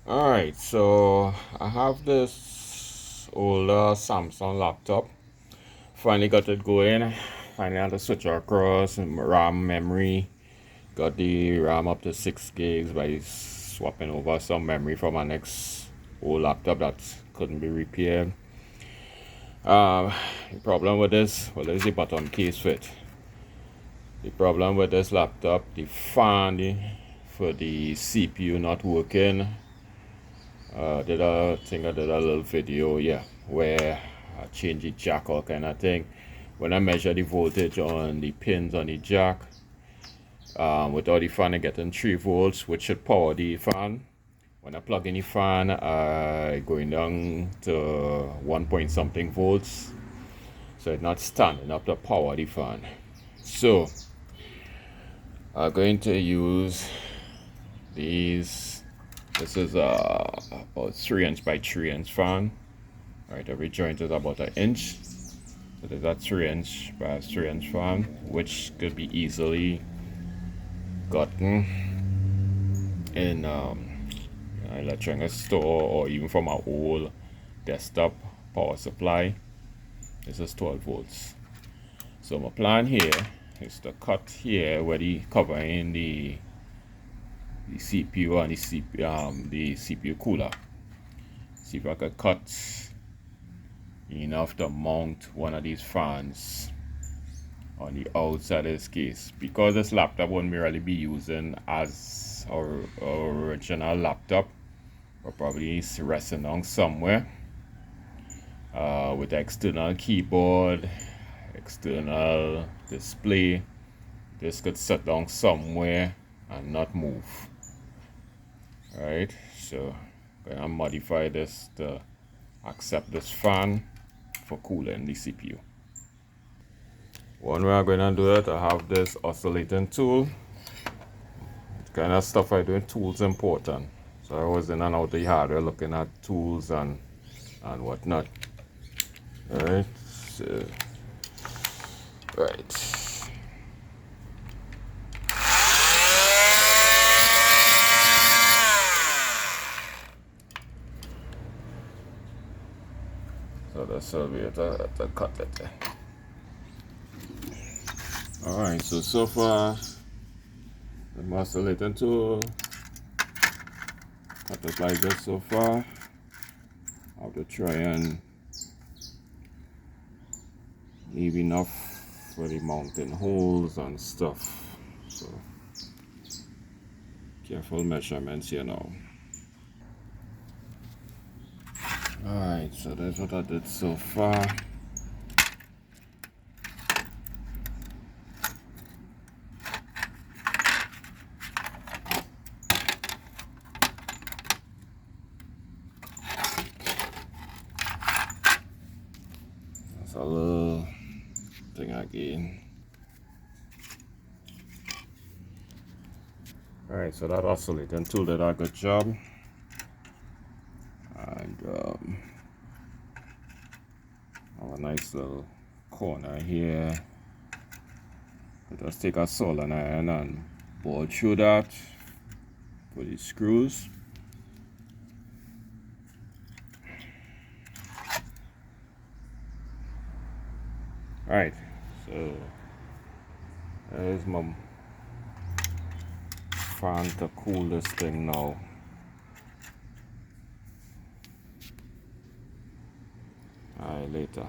Alright, so I have this older Samsung laptop. Finally got it going. Finally had to switch across RAM memory. Got the RAM up to 6 gigs by swapping over some memory from my next old laptop that couldn't be repaired. The problem with this, well, there's the bottom case fit. The problem with this laptop, the fan for the CPU not working. I did a little video, where I changed the jack, all kind of thing. When I measure the voltage on the pins on the jack, without the fan getting 3 volts, which should power the fan. When I plug in the fan, I going down to 1 point something volts, so it's not standing up to power the fan. So I'm going to use these. This is about 3" by 3" fan. Alright, every joint is about 1 inch. So there's a 3" by 3" fan, which could be easily gotten in an electronics store or even from our old desktop power supply. This is 12 volts. So my plan here is to cut here where the covering the CPU and the CPU cooler. See if I could cut enough to mount one of these fans on the outside of this case, because this laptop won't really be using as our original laptop. We're probably resting on somewhere with external keyboard, external display. This could sit down somewhere and not move. Alright, so I'm gonna modify this to accept this fan for cooling the CPU. One way I'm gonna do it, I have this oscillating tool. The kind of stuff I do in tools important. So I was in and out the hardware looking at tools and whatnot. Alright, so right. So this will be to cut it. Alright, so far the oscillating tool cut it like this so far. I have to try and leave enough for the mounting holes and stuff. So careful measurements here now. Alright, so that's what I did so far. That's a little thing again. Alright, so that oscillating tool did a good job. And have a nice little corner here. Just take a soldering iron and bore through that for the screws. Alright, so there's my fan to cool this thing now. Alright, later.